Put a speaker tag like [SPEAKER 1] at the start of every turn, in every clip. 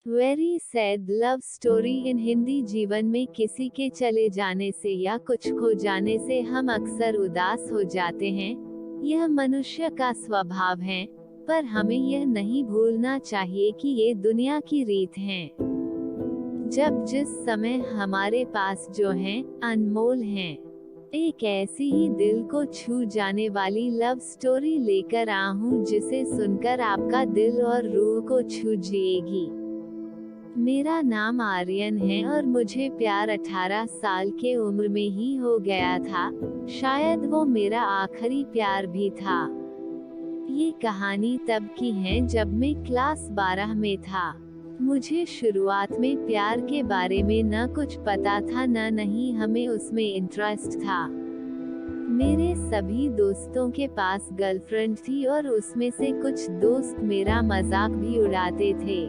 [SPEAKER 1] Very sad love story in Hindi. जीवन में किसी के चले जाने से या कुछ खो जाने से हम अक्सर उदास हो जाते हैं। यह मनुष्य का स्वभाव है, पर हमें यह नहीं भूलना चाहिए कि ये दुनिया की रीत है। जब जिस समय हमारे पास जो है अनमोल है। एक ऐसी ही दिल को छू जाने वाली लव स्टोरी लेकर आ हूँ जिसे सुनकर आपका दिल और रूह को छू जिएगी। मेरा नाम आर्यन है और मुझे प्यार 18 साल के उम्र में ही हो गया था। शायद वो मेरा आखिरी प्यार भी था। ये कहानी तब की है जब मैं क्लास 12 में था। मुझे शुरुआत में प्यार के बारे में न कुछ पता था नहीं हमें उसमें इंटरेस्ट था। मेरे सभी दोस्तों के पास गर्लफ्रेंड थी और उसमें से कुछ दोस्त मेरा मजाक भी उड़ाते थे,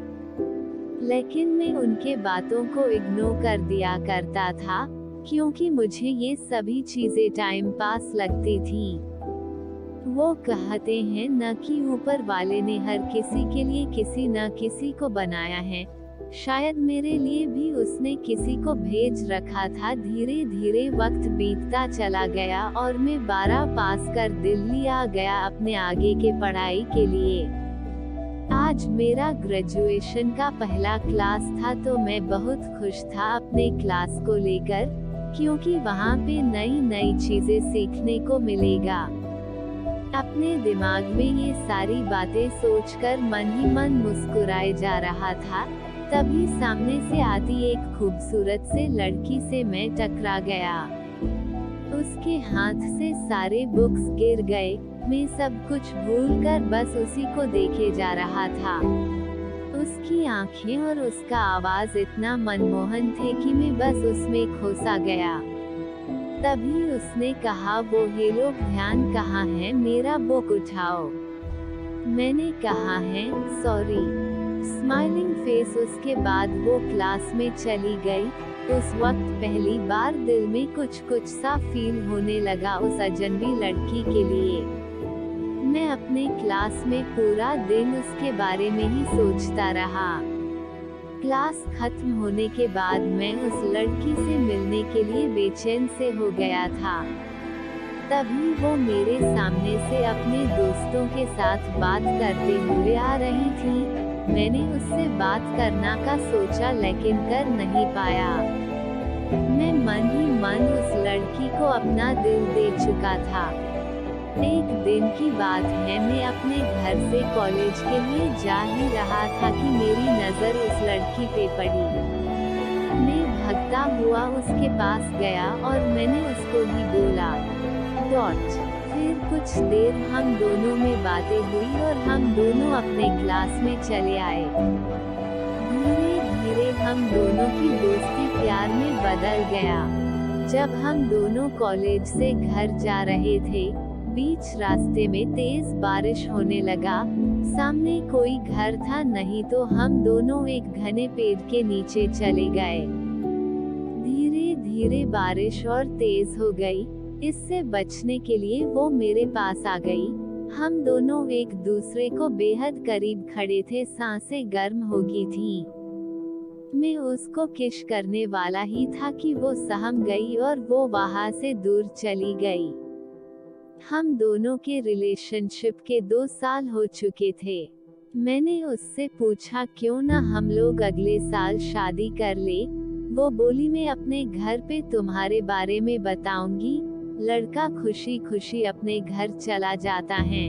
[SPEAKER 1] लेकिन मैं उनके बातों को इग्नोर कर दिया करता था, क्योंकि मुझे ये सभी चीजें टाइम पास लगती थी। वो कहते हैं न कि ऊपर वाले ने हर किसी के लिए किसी न किसी को बनाया है। शायद मेरे लिए भी उसने किसी को भेज रखा था। धीरे धीरे वक्त बीतता चला गया और मैं 12 पास कर दिल्ली आ गया अपने आगे के पढ़ाई के लिए। आज मेरा ग्रेजुएशन का पहला क्लास था तो मैं बहुत खुश था अपने क्लास को लेकर, क्योंकि वहाँ पे नई नई चीजें सीखने को मिलेगा। अपने दिमाग में ये सारी बातें सोचकर मन ही मन मुस्कुराए जा रहा था। तभी सामने से आती एक खूबसूरत से लड़की से मैं टकरा गया। उसके हाथ से सारे बुक्स गिर गए। मैं सब कुछ भूलकर बस उसी को देखे जा रहा था। उसकी आंखें और उसका आवाज इतना मनमोहन थे कि मैं बस उसमें खोसा गया। तभी उसने कहा, वो हे लोग ध्यान कहाँ है, मेरा बुक उठाओ। मैंने कहा है सॉरी। Smiling face. उसके बाद वो क्लास में चली गई। उस वक्त पहली बार दिल में कुछ सा फील होने लगा उस अजनबी लड़की के लिए। मैं अपने क्लास में पूरा दिन उसके बारे में ही सोचता रहा। क्लास खत्म होने के बाद मैं उस लड़की से मिलने के लिए बेचैन से हो गया था। तभी वो मेरे सामने से अपने दोस्तों के साथ बात करते हुए आ रही थी। मैंने उससे बात करना का सोचा लेकिन कर नहीं पाया। मैं मन ही मन उस लड़की को अपना दिल दे चुका था। एक दिन की बात है, मैं अपने घर से कॉलेज के लिए जा ही रहा था कि मेरी नज़र उस लड़की पे पड़ी। मैं भागता हुआ उसके पास गया और मैंने उसको ही बोला फिर कुछ देर हम दोनों में बातें हुई और हम दोनों अपने क्लास में चले आए। धीरे धीरे हम दोनों की दोस्ती प्यार में बदल गया। जब हम दोनों कॉलेज से घर जा रहे थे, बीच रास्ते में तेज बारिश होने लगा। सामने कोई घर था नहीं तो हम दोनों एक घने पेड़ के नीचे चले गए। धीरे धीरे बारिश और तेज हो गई। इससे बचने के लिए वो मेरे पास आ गई। हम दोनों एक दूसरे को बेहद करीब खड़े थे। सांसें गर्म हो गई थी। मैं उसको किस करने वाला ही था कि वो सहम गई और वो वहां से दूर चली गई। हम दोनों के रिलेशनशिप के 2 साल हो चुके थे। मैंने उससे पूछा क्यों ना हम लोग अगले साल शादी कर ले। वो बोली, मैं अपने घर पे तुम्हारे बारे में बताऊंगी। लड़का खुशी खुशी अपने घर चला जाता है।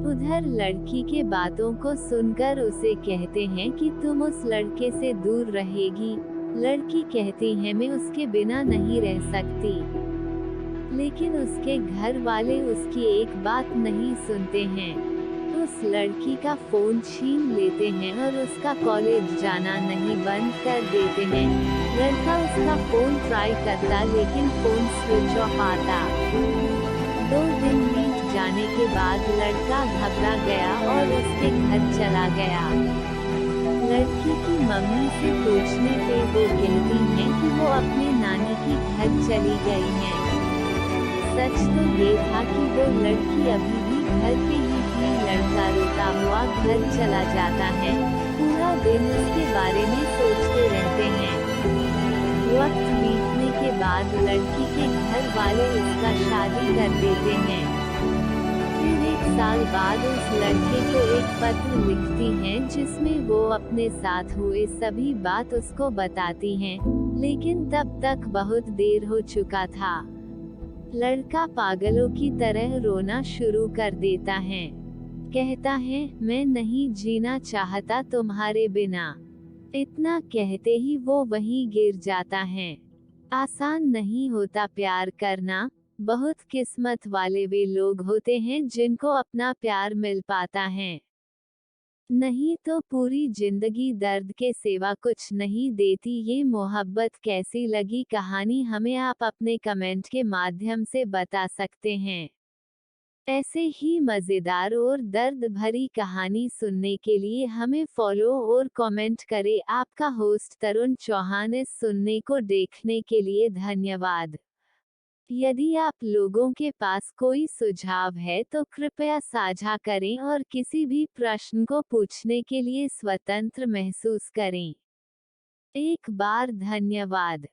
[SPEAKER 1] उधर लड़की के बातों को सुनकर उसे कहते हैं कि तुम उस लड़के से दूर रहेगी। लड़की कहती है मैं उसके बिना नहीं रह सकती। लेकिन उसके घर वाले उसकी एक बात नहीं सुनते हैं। उस लड़की का फोन छीन लेते हैं और उसका कॉलेज जाना नहीं बंद कर देते हैं। लड़का उसका फोन ट्राई करता लेकिन फोन स्विच ऑफ आता। 2 दिन बीत जाने के बाद लड़का घबरा गया और उसके घर चला गया। लड़की की मम्मी से पूछने पे वो कहती हैं कि वो अपने नानी के घर चली गई हैं। सच तो ये था कि वो लड़की अभी भी घर पे ही थी। ही लड़का रोता हुआ घर चला जाता है। पूरा दिन उसके बारे में सोचते रहते हैं। वक्त बीतने के बाद लड़की के घर वाले उसका शादी कर देते हैं। फिर 1 साल बाद उस लड़के को एक पत्र लिखती हैं जिसमें वो अपने साथ हुए सभी बात उसको बताती हैं, लेकिन तब तक बहुत देर हो चुका था। लड़का पागलों की तरह रोना शुरू कर देता है। कहता है, मैं नहीं जीना चाहता तुम्हारे बिना। इतना कहते ही वो वहीं गिर जाता है। आसान नहीं होता प्यार करना। बहुत किस्मत वाले वे लोग होते हैं जिनको अपना प्यार मिल पाता है। नहीं तो पूरी जिंदगी दर्द के सिवा कुछ नहीं देती। ये मोहब्बत कैसी लगी कहानी हमें आप अपने कमेंट के माध्यम से बता सकते हैं। ऐसे ही मजेदार और दर्द भरी कहानी सुनने के लिए हमें फॉलो और कमेंट करें। आपका होस्ट तरुण चौहान। इस सुनने को देखने के लिए धन्यवाद। यदि आप लोगों के पास कोई सुझाव है तो कृपया साझा करें और किसी भी प्रश्न को पूछने के लिए स्वतंत्र महसूस करें। एक बार धन्यवाद।